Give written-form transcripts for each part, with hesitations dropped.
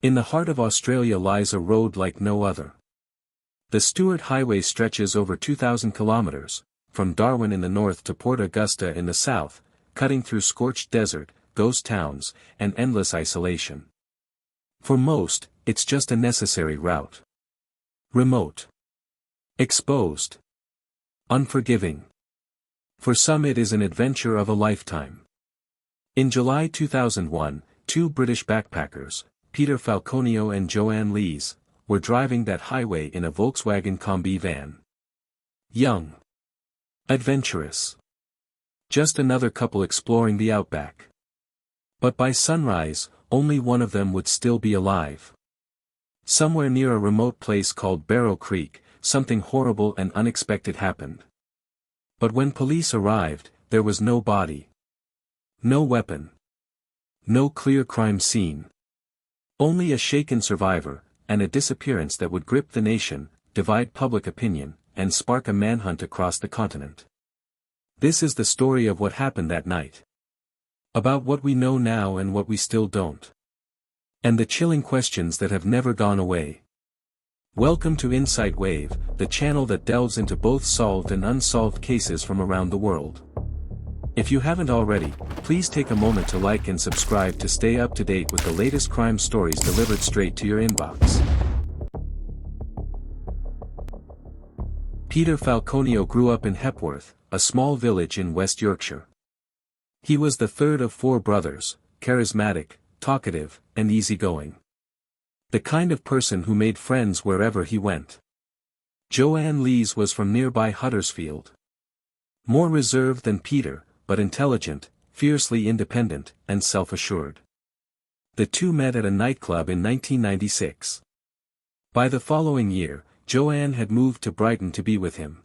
In the heart of Australia lies a road like no other. The Stuart Highway stretches over 2,000 kilometers, from Darwin in the north to Port Augusta in the south, cutting through scorched desert, ghost towns, and endless isolation. For most, it's just a necessary route. Remote. Exposed. Unforgiving. For some it is an adventure of a lifetime. In July 2001, two British backpackers, Peter Falconio and Joanne Lees, were driving that highway in a Volkswagen Combi van. Young. Adventurous. Just another couple exploring the outback. But by sunrise, only one of them would still be alive. Somewhere near a remote place called Barrow Creek, something horrible and unexpected happened. But when police arrived, there was no body. No weapon. No clear crime scene. Only a shaken survivor, and a disappearance that would grip the nation, divide public opinion, and spark a manhunt across the continent. This is the story of what happened that night. About what we know now and what we still don't. And the chilling questions that have never gone away. Welcome to InsightWave, the channel that delves into both solved and unsolved cases from around the world. If you haven't already, please take a moment to like and subscribe to stay up to date with the latest crime stories delivered straight to your inbox. Peter Falconio grew up in Hepworth, a small village in West Yorkshire. He was the third of four brothers, charismatic, talkative, and easygoing. The kind of person who made friends wherever he went. Joanne Lees was from nearby Huddersfield. More reserved than Peter, but intelligent, fiercely independent, and self-assured. The two met at a nightclub in 1996. By the following year, Joanne had moved to Brighton to be with him.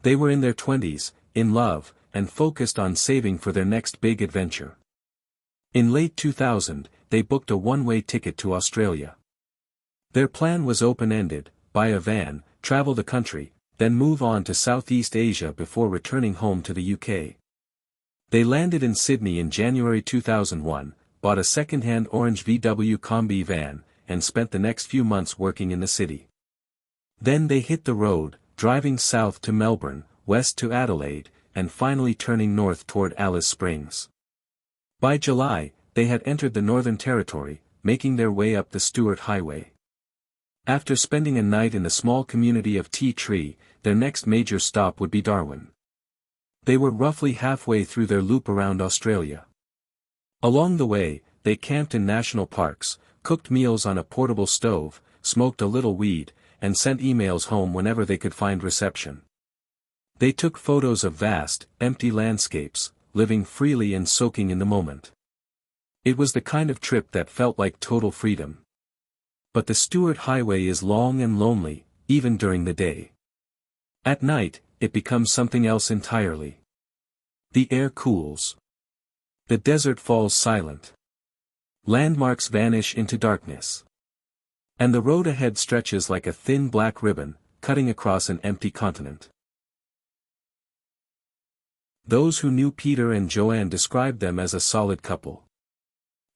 They were in their 20s, in love, and focused on saving for their next big adventure. In late 2000, they booked a one-way ticket to Australia. Their plan was open-ended: buy a van, travel the country, then move on to Southeast Asia before returning home to the UK. They landed in Sydney in January 2001, bought a second-hand orange VW Combi van, and spent the next few months working in the city. Then they hit the road, driving south to Melbourne, west to Adelaide, and finally turning north toward Alice Springs. By July, they had entered the Northern Territory, making their way up the Stuart Highway. After spending a night in the small community of Tea Tree, their next major stop would be Darwin. They were roughly halfway through their loop around Australia. Along the way, they camped in national parks, cooked meals on a portable stove, smoked a little weed, and sent emails home whenever they could find reception. They took photos of vast, empty landscapes, living freely and soaking in the moment. It was the kind of trip that felt like total freedom. But the Stuart Highway is long and lonely, even during the day. At night, it becomes something else entirely. The air cools. The desert falls silent. Landmarks vanish into darkness. And the road ahead stretches like a thin black ribbon, cutting across an empty continent. Those who knew Peter and Joanne described them as a solid couple.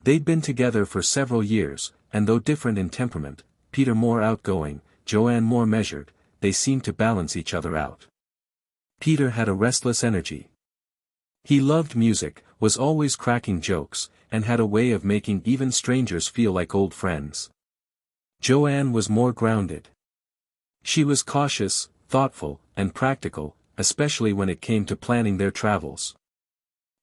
They'd been together for several years, and though different in temperament, Peter more outgoing, Joanne more measured, they seemed to balance each other out. Peter had a restless energy. He loved music, was always cracking jokes, and had a way of making even strangers feel like old friends. Joanne was more grounded. She was cautious, thoughtful, and practical, especially when it came to planning their travels.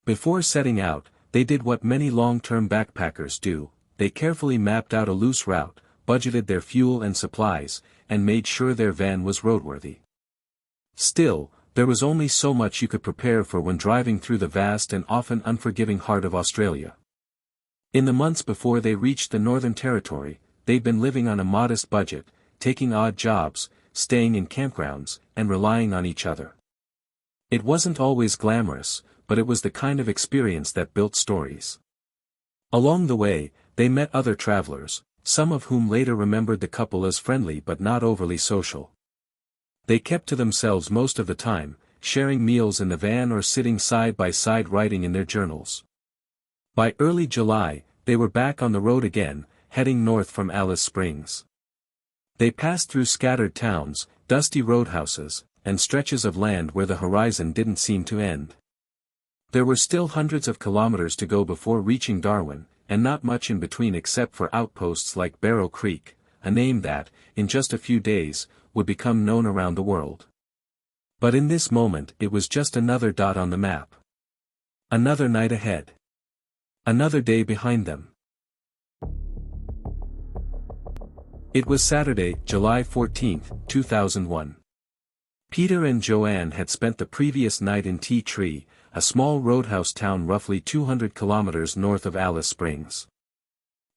Before setting out, they did what many long-term backpackers do: they carefully mapped out a loose route, budgeted their fuel and supplies, and made sure their van was roadworthy. Still, there was only so much you could prepare for when driving through the vast and often unforgiving heart of Australia. In the months before they reached the Northern Territory, they'd been living on a modest budget, taking odd jobs, staying in campgrounds, and relying on each other. It wasn't always glamorous, but it was the kind of experience that built stories. Along the way, they met other travelers, some of whom later remembered the couple as friendly but not overly social. They kept to themselves most of the time, sharing meals in the van or sitting side by side writing in their journals. By early July, they were back on the road again, heading north from Alice Springs. They passed through scattered towns, dusty roadhouses, and stretches of land where the horizon didn't seem to end. There were still hundreds of kilometers to go before reaching Darwin, and not much in between except for outposts like Barrow Creek, a name that, in just a few days, would become known around the world. But in this moment it was just another dot on the map. Another night ahead. Another day behind them. It was Saturday, July 14, 2001. Peter and Joanne had spent the previous night in Tea Tree, a small roadhouse town roughly 200 kilometers north of Alice Springs.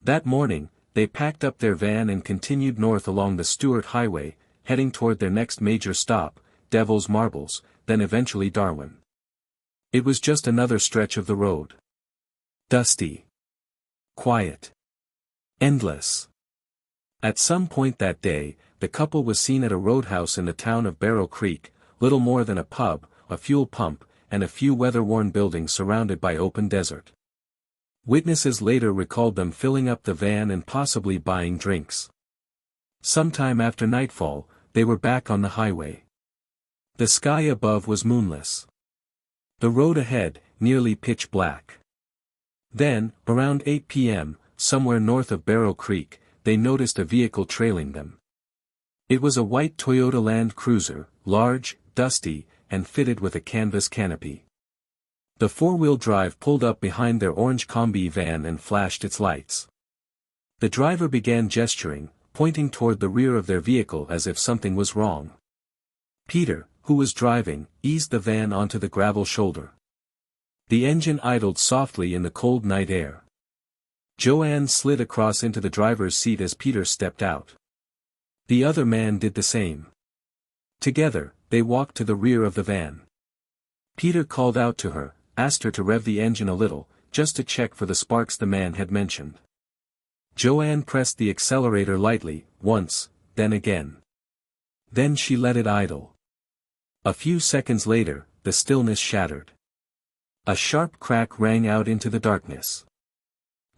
That morning, they packed up their van and continued north along the Stuart Highway, heading toward their next major stop, Devil's Marbles, then eventually Darwin. It was just another stretch of the road. Dusty. Quiet. Endless. At some point that day, the couple was seen at a roadhouse in the town of Barrow Creek, little more than a pub, a fuel pump, and a few weather-worn buildings surrounded by open desert. Witnesses later recalled them filling up the van and possibly buying drinks. Sometime after nightfall, they were back on the highway. The sky above was moonless. The road ahead, nearly pitch black. Then, around 8 p.m., somewhere north of Barrow Creek, they noticed a vehicle trailing them. It was a white Toyota Land Cruiser, large, dusty, and fitted with a canvas canopy. The four-wheel drive pulled up behind their orange combi van and flashed its lights. The driver began gesturing, pointing toward the rear of their vehicle as if something was wrong. Peter, who was driving, eased the van onto the gravel shoulder. The engine idled softly in the cold night air. Joanne slid across into the driver's seat as Peter stepped out. The other man did the same. Together, they walked to the rear of the van. Peter called out to her, asked her to rev the engine a little, just to check for the sparks the man had mentioned. Joanne pressed the accelerator lightly, once, then again. Then she let it idle. A few seconds later, the stillness shattered. A sharp crack rang out into the darkness.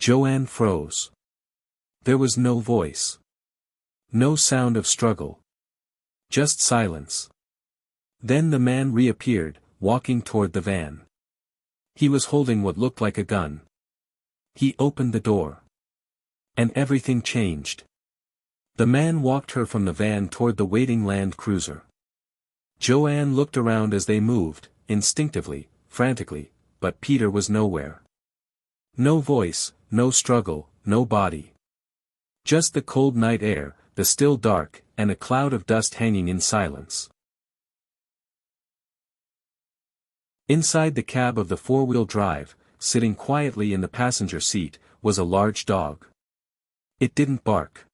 Joanne froze. There was no voice. No sound of struggle. Just silence. Then the man reappeared, walking toward the van. He was holding what looked like a gun. He opened the door. And everything changed. The man walked her from the van toward the waiting Land Cruiser. Joanne looked around as they moved, instinctively, frantically, but Peter was nowhere. No voice, no struggle, no body. Just the cold night air, the still dark, and a cloud of dust hanging in silence. Inside the cab of the four-wheel drive, sitting quietly in the passenger seat, was a large dog. It didn't bark.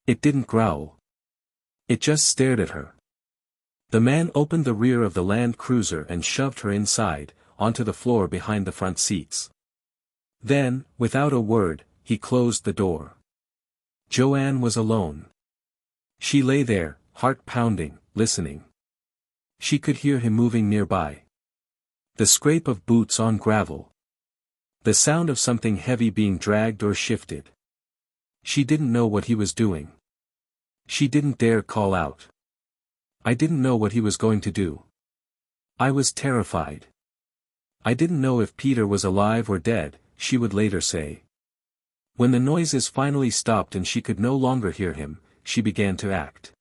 It didn't growl. It just stared at her. The man opened the rear of the Land Cruiser and shoved her inside, onto the floor behind the front seats. Then, without a word, he closed the door. Joanne was alone. She lay there, heart pounding, listening. She could hear him moving nearby. The scrape of boots on gravel. The sound of something heavy being dragged or shifted. She didn't know what he was doing. She didn't dare call out. I didn't know what he was going to do. I was terrified. I didn't know if Peter was alive or dead, she would later say. When the noises finally stopped and she could no longer hear him, she began to act.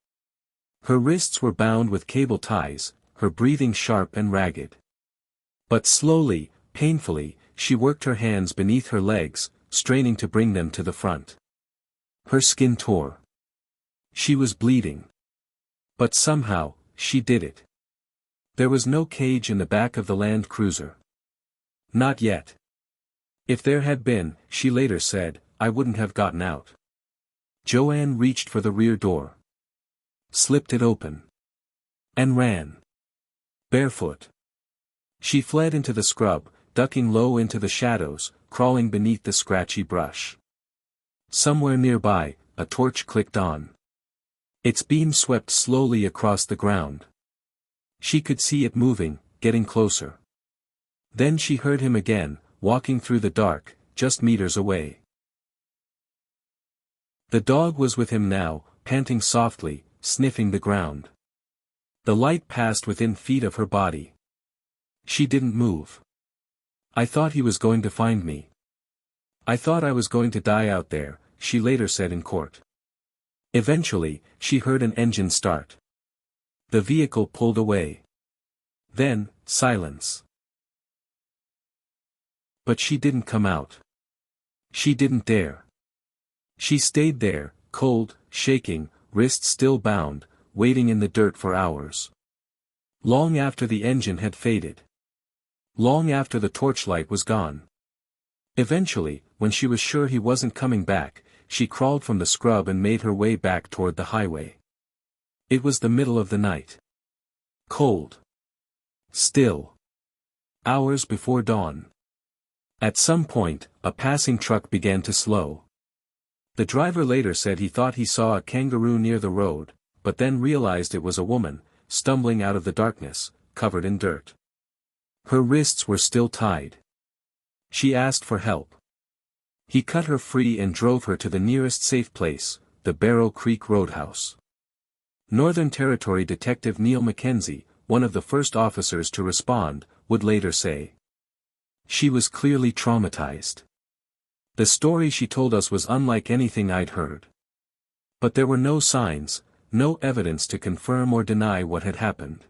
Her wrists were bound with cable ties, her breathing sharp and ragged. But slowly, painfully, she worked her hands beneath her legs, straining to bring them to the front. Her skin tore. She was bleeding. But somehow, she did it. There was no cage in the back of the Land Cruiser. Not yet. If there had been, she later said, I wouldn't have gotten out. Joanne reached for the rear door. Slipped it open. And ran. Barefoot. She fled into the scrub, ducking low into the shadows, crawling beneath the scratchy brush. Somewhere nearby, a torch clicked on. Its beam swept slowly across the ground. She could see it moving, getting closer. Then she heard him again, walking through the dark, just meters away. The dog was with him now, panting softly, sniffing the ground. The light passed within feet of her body. She didn't move. I thought he was going to find me. I thought I was going to die out there, she later said in court. Eventually, she heard an engine start. The vehicle pulled away. Then, silence. But she didn't come out. She didn't dare. She stayed there, cold, shaking, wrists still bound, waiting in the dirt for hours. Long after the engine had faded. Long after the torchlight was gone. Eventually, when she was sure he wasn't coming back, she crawled from the scrub and made her way back toward the highway. It was the middle of the night. Cold. Still. Hours before dawn. At some point, a passing truck began to slow. The driver later said he thought he saw a kangaroo near the road, but then realized it was a woman, stumbling out of the darkness, covered in dirt. Her wrists were still tied. She asked for help. He cut her free and drove her to the nearest safe place, the Barrow Creek Roadhouse. Northern Territory Detective Neil Mackenzie, one of the first officers to respond, would later say. She was clearly traumatized. The story she told us was unlike anything I'd heard. But there were no signs, no evidence to confirm or deny what had happened.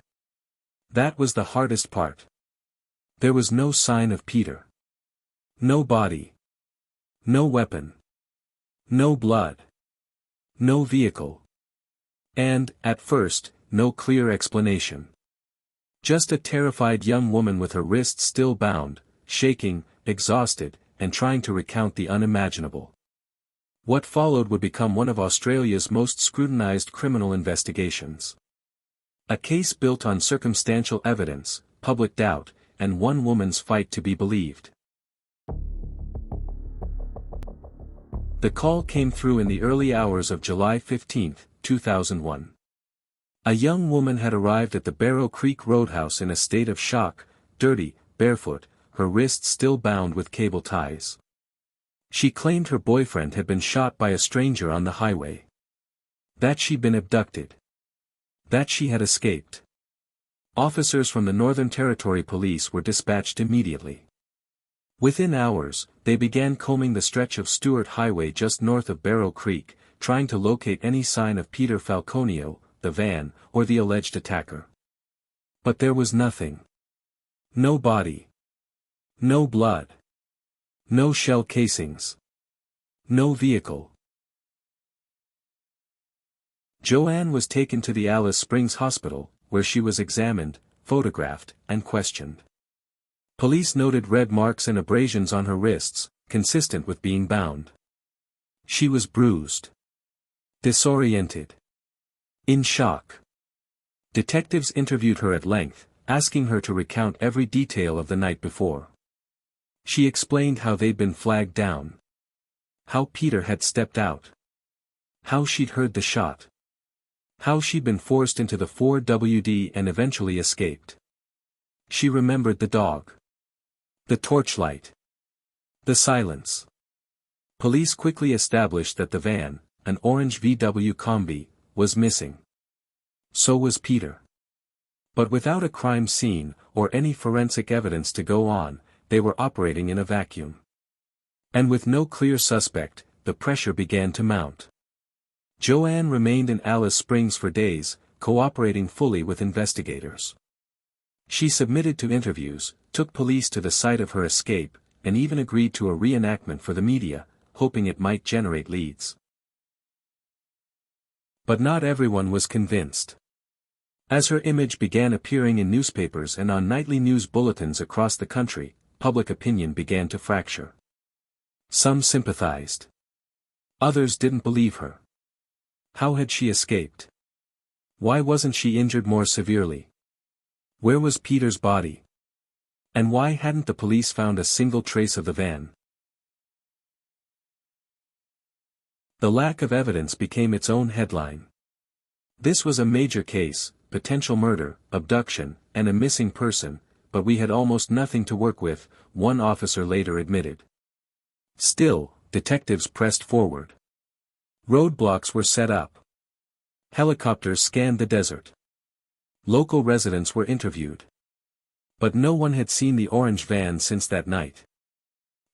That was the hardest part. There was no sign of Peter. No body. No weapon. No blood. No vehicle. And, at first, no clear explanation. Just a terrified young woman with her wrists still bound, shaking, exhausted, and trying to recount the unimaginable. What followed would become one of Australia's most scrutinized criminal investigations. A case built on circumstantial evidence, public doubt, and one woman's fight to be believed. The call came through in the early hours of July 15, 2001. A young woman had arrived at the Barrow Creek Roadhouse in a state of shock, dirty, barefoot, her wrists still bound with cable ties. She claimed her boyfriend had been shot by a stranger on the highway. That she'd been abducted. That she had escaped. Officers from the Northern Territory Police were dispatched immediately. Within hours, they began combing the stretch of Stuart Highway just north of Barrow Creek, trying to locate any sign of Peter Falconio, the van, or the alleged attacker. But there was nothing. No body. No blood. No shell casings. No vehicle. Joanne was taken to the Alice Springs Hospital, where she was examined, photographed, and questioned. Police noted red marks and abrasions on her wrists, consistent with being bound. She was bruised. Disoriented. In shock. Detectives interviewed her at length, asking her to recount every detail of the night before. She explained how they'd been flagged down. How Peter had stepped out. How she'd heard the shot. How she'd been forced into the 4WD and eventually escaped. She remembered the dog. The torchlight. The silence. Police quickly established that the van, an orange VW Combi, was missing. So was Peter. But without a crime scene, or any forensic evidence to go on, they were operating in a vacuum. And with no clear suspect, the pressure began to mount. Joanne remained in Alice Springs for days, cooperating fully with investigators. She submitted to interviews, took police to the site of her escape, and even agreed to a reenactment for the media, hoping it might generate leads. But not everyone was convinced. As her image began appearing in newspapers and on nightly news bulletins across the country, public opinion began to fracture. Some sympathized. Others didn't believe her. How had she escaped? Why wasn't she injured more severely? Where was Peter's body? And why hadn't the police found a single trace of the van? The lack of evidence became its own headline. This was a major case, potential murder, abduction, and a missing person, but we had almost nothing to work with, one officer later admitted. Still, detectives pressed forward. Roadblocks were set up. Helicopters scanned the desert. Local residents were interviewed. But no one had seen the orange van since that night.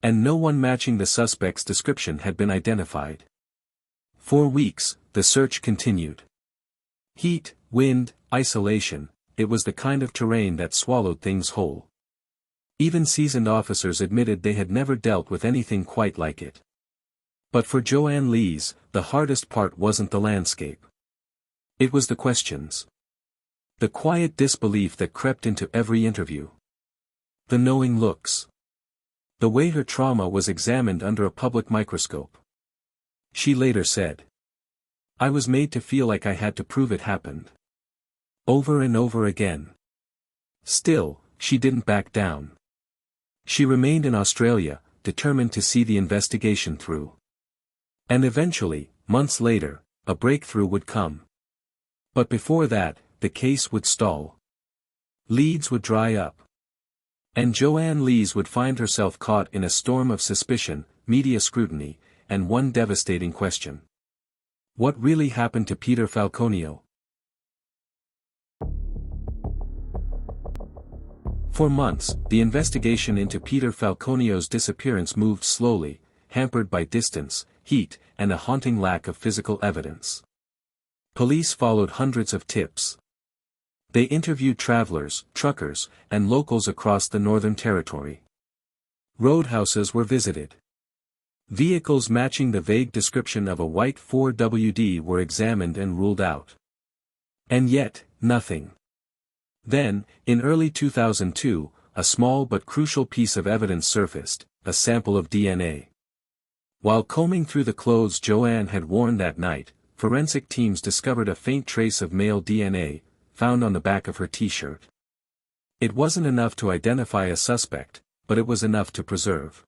And no one matching the suspect's description had been identified. For weeks, the search continued. Heat, wind, isolation, it was the kind of terrain that swallowed things whole. Even seasoned officers admitted they had never dealt with anything quite like it. But for Joanne Lees, the hardest part wasn't the landscape. It was the questions. The quiet disbelief that crept into every interview. The knowing looks. The way her trauma was examined under a public microscope. She later said, "I was made to feel like I had to prove it happened. Over and over again." Still, she didn't back down. She remained in Australia, determined to see the investigation through. And eventually, months later, a breakthrough would come. But before that, the case would stall. Leads would dry up. And Joanne Lees would find herself caught in a storm of suspicion, media scrutiny, and one devastating question. What really happened to Peter Falconio? For months, the investigation into Peter Falconio's disappearance moved slowly, hampered by distance, heat, and a haunting lack of physical evidence. Police followed hundreds of tips. They interviewed travelers, truckers, and locals across the Northern Territory. Roadhouses were visited. Vehicles matching the vague description of a white 4WD were examined and ruled out. And yet, nothing. Then, in early 2002, a small but crucial piece of evidence surfaced, a sample of DNA. While combing through the clothes Joanne had worn that night, forensic teams discovered a faint trace of male DNA, found on the back of her t-shirt. It wasn't enough to identify a suspect, but it was enough to preserve.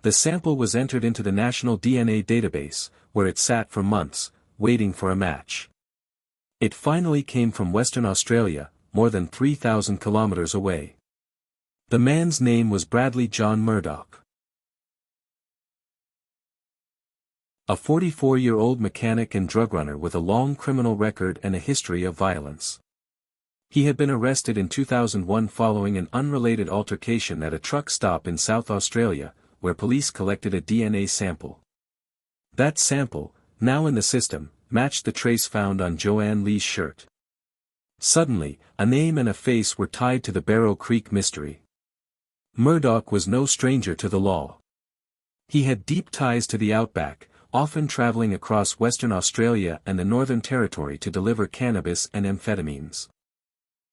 The sample was entered into the National DNA Database, where it sat for months, waiting for a match. It finally came from Western Australia, more than 3,000 kilometers away. The man's name was Bradley John Murdoch. A 44-year-old mechanic and drug runner with a long criminal record and a history of violence. He had been arrested in 2001 following an unrelated altercation at a truck stop in South Australia, where police collected a DNA sample. That sample, now in the system, matched the trace found on Joanne Lees' shirt. Suddenly, a name and a face were tied to the Barrow Creek mystery. Murdoch was no stranger to the law. He had deep ties to the Outback, often traveling across Western Australia and the Northern Territory to deliver cannabis and amphetamines.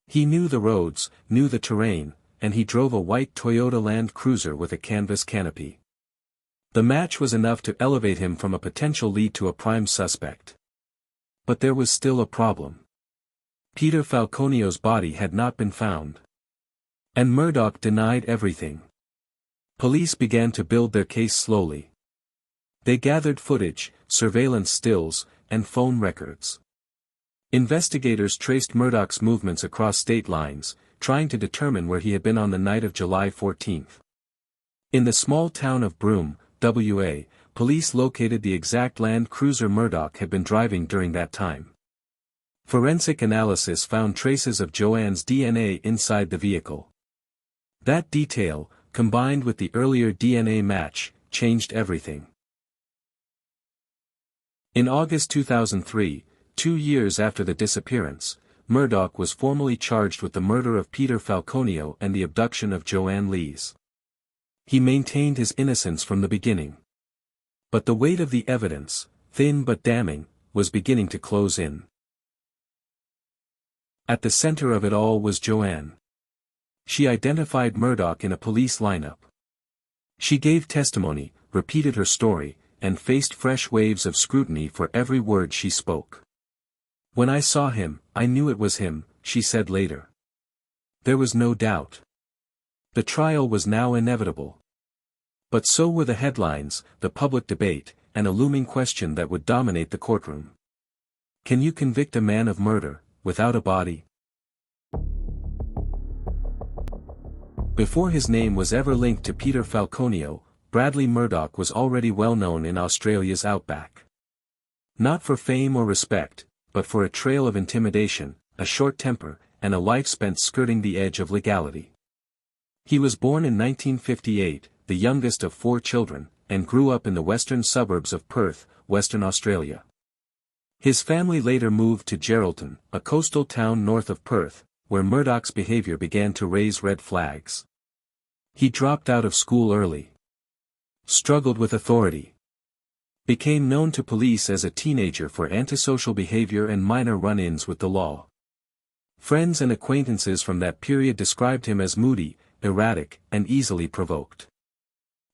He knew the roads, knew the terrain, and he drove a white Toyota Land Cruiser with a canvas canopy. The match was enough to elevate him from a potential lead to a prime suspect. But there was still a problem. Peter Falconio's body had not been found. And Murdoch denied everything. Police began to build their case slowly. They gathered footage, surveillance stills, and phone records. Investigators traced Murdoch's movements across state lines, trying to determine where he had been on the night of July 14. In the small town of Broome, WA, police located the exact Land Cruiser Murdoch had been driving during that time. Forensic analysis found traces of Joanne's DNA inside the vehicle. That detail, combined with the earlier DNA match, changed everything. In August 2003, 2 years after the disappearance, Murdoch was formally charged with the murder of Peter Falconio and the abduction of Joanne Lees. He maintained his innocence from the beginning. But the weight of the evidence, thin but damning, was beginning to close in. At the center of it all was Joanne. She identified Murdoch in a police lineup. She gave testimony, repeated her story, and faced fresh waves of scrutiny for every word she spoke. "When I saw him, I knew it was him," she said later. There was no doubt. The trial was now inevitable. But so were the headlines, the public debate, and a looming question that would dominate the courtroom. Can you convict a man of murder, without a body? Before his name was ever linked to Peter Falconio, Bradley Murdoch was already well known in Australia's outback. Not for fame or respect, but for a trail of intimidation, a short temper, and a life spent skirting the edge of legality. He was born in 1958, the youngest of 4 children, and grew up in the western suburbs of Perth, Western Australia. His family later moved to Geraldton, a coastal town north of Perth, where Murdoch's behavior began to raise red flags. He dropped out of school early. Struggled with authority. Became known to police as a teenager for antisocial behavior and minor run-ins with the law. Friends and acquaintances from that period described him as moody, erratic, and easily provoked.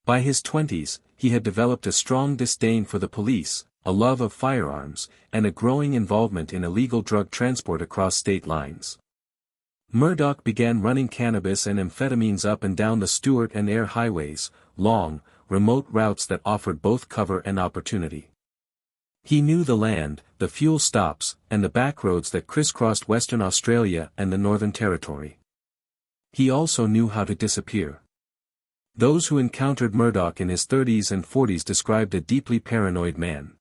By his 20s, he had developed a strong disdain for the police, a love of firearms, and a growing involvement in illegal drug transport across state lines. Murdoch began running cannabis and amphetamines up and down the Stuart and Ayr highways, long, remote routes that offered both cover and opportunity. He knew the land, the fuel stops, and the back roads that crisscrossed Western Australia and the Northern Territory. He also knew how to disappear. Those who encountered Murdoch in his 30s and 40s described a deeply paranoid man.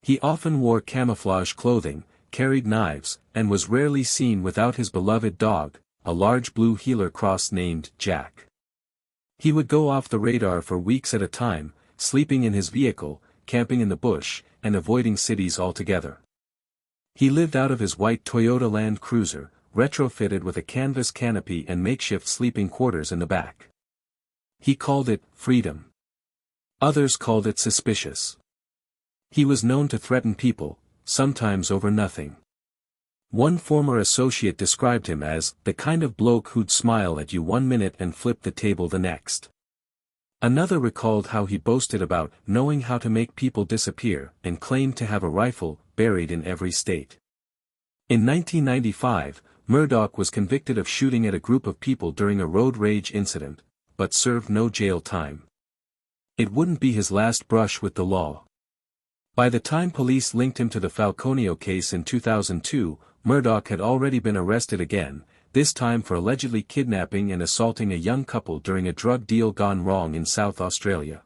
He often wore camouflage clothing, carried knives, and was rarely seen without his beloved dog, a large blue heeler cross named Jack. He would go off the radar for weeks at a time, sleeping in his vehicle, camping in the bush, and avoiding cities altogether. He lived out of his white Toyota Land Cruiser, retrofitted with a canvas canopy and makeshift sleeping quarters in the back. He called it freedom. Others called it suspicious. He was known to threaten people, sometimes over nothing. One former associate described him as the kind of bloke who'd smile at you one minute and flip the table the next. Another recalled how he boasted about knowing how to make people disappear and claimed to have a rifle buried in every state. In 1995, Murdoch was convicted of shooting at a group of people during a road rage incident, but served no jail time. It wouldn't be his last brush with the law. By the time police linked him to the Falconio case in 2002, Murdoch had already been arrested again, this time for allegedly kidnapping and assaulting a young couple during a drug deal gone wrong in South Australia.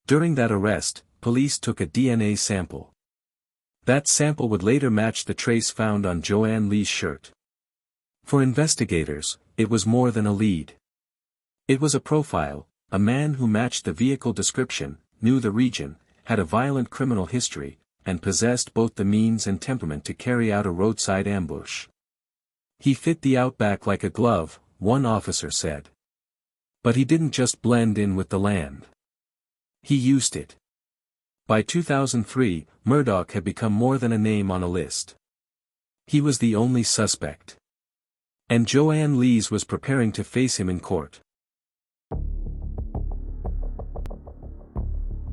During that arrest, police took a DNA sample. That sample would later match the trace found on Joanne Lees' shirt. For investigators, it was more than a lead. It was a profile, a man who matched the vehicle description, knew the region, had a violent criminal history, and possessed both the means and temperament to carry out a roadside ambush. He fit the outback like a glove, one officer said. But he didn't just blend in with the land. He used it. By 2003, Murdoch had become more than a name on a list. He was the only suspect. And Joanne Lees was preparing to face him in court.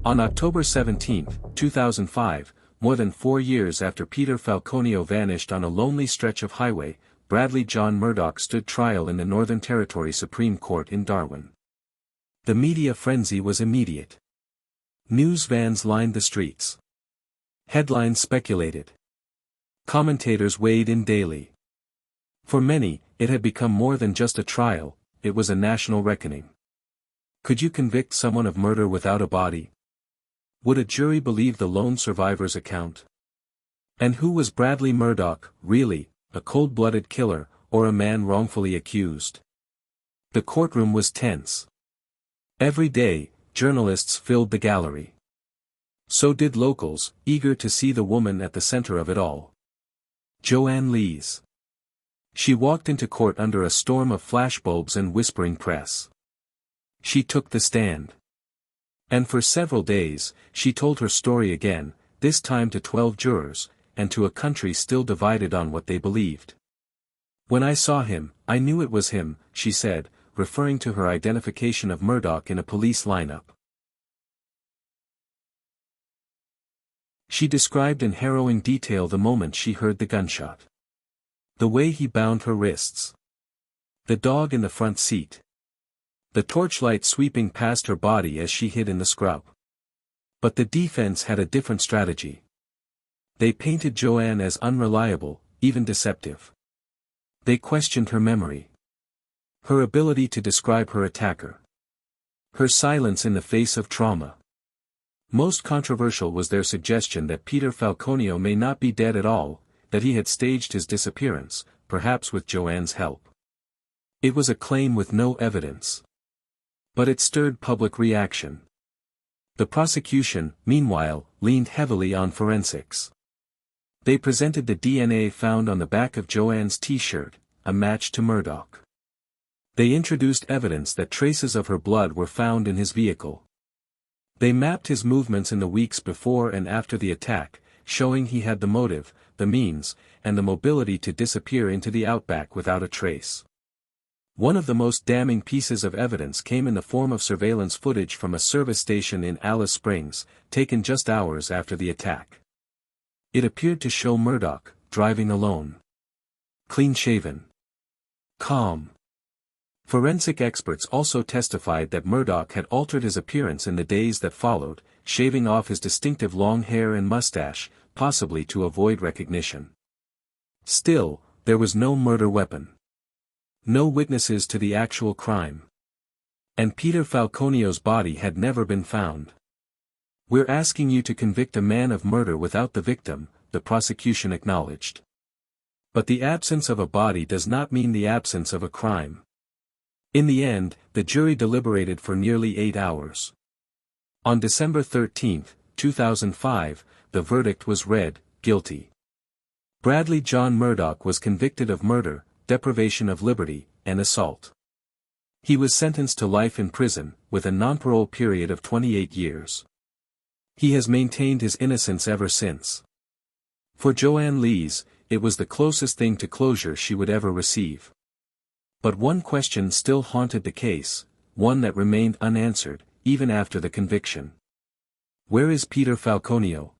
On October 17, 2005, more than 4 years after Peter Falconio vanished on a lonely stretch of highway, Bradley John Murdoch stood trial in the Northern Territory Supreme Court in Darwin. The media frenzy was immediate. News vans lined the streets. Headlines speculated. Commentators weighed in daily. For many, it had become more than just a trial, it was a national reckoning. Could you convict someone of murder without a body? Would a jury believe the lone survivor's account? And who was Bradley Murdoch, really, a cold-blooded killer, or a man wrongfully accused? The courtroom was tense. Every day, journalists filled the gallery. So did locals, eager to see the woman at the center of it all. Joanne Lees. She walked into court under a storm of flashbulbs and whispering press. She took the stand. And for several days, she told her story again, this time to 12 jurors, and to a country still divided on what they believed. When I saw him, I knew it was him, she said, referring to her identification of Murdoch in a police lineup. She described in harrowing detail the moment she heard the gunshot. The way he bound her wrists. The dog in the front seat. The torchlight sweeping past her body as she hid in the scrub. But the defense had a different strategy. They painted Joanne as unreliable, even deceptive. They questioned her memory. Her ability to describe her attacker. Her silence in the face of trauma. Most controversial was their suggestion that Peter Falconio may not be dead at all, that he had staged his disappearance, perhaps with Joanne's help. It was a claim with no evidence. But it stirred public reaction. The prosecution, meanwhile, leaned heavily on forensics. They presented the DNA found on the back of Joanne's t-shirt, a match to Murdoch. They introduced evidence that traces of her blood were found in his vehicle. They mapped his movements in the weeks before and after the attack, showing he had the motive, the means, and the mobility to disappear into the outback without a trace. One of the most damning pieces of evidence came in the form of surveillance footage from a service station in Alice Springs, taken just hours after the attack. It appeared to show Murdoch, driving alone. Clean-shaven. Calm. Forensic experts also testified that Murdoch had altered his appearance in the days that followed, shaving off his distinctive long hair and mustache, possibly to avoid recognition. Still, there was no murder weapon. No witnesses to the actual crime. And Peter Falconio's body had never been found. "We're asking you to convict a man of murder without the victim," the prosecution acknowledged. But the absence of a body does not mean the absence of a crime. In the end, the jury deliberated for nearly 8 hours. On December 13, 2005, the verdict was read, guilty. Bradley John Murdoch was convicted of murder, deprivation of liberty, and assault. He was sentenced to life in prison, with a non-parole period of 28 years. He has maintained his innocence ever since. For Joanne Lees, it was the closest thing to closure she would ever receive. But one question still haunted the case, one that remained unanswered, even after the conviction. Where is Peter Falconio?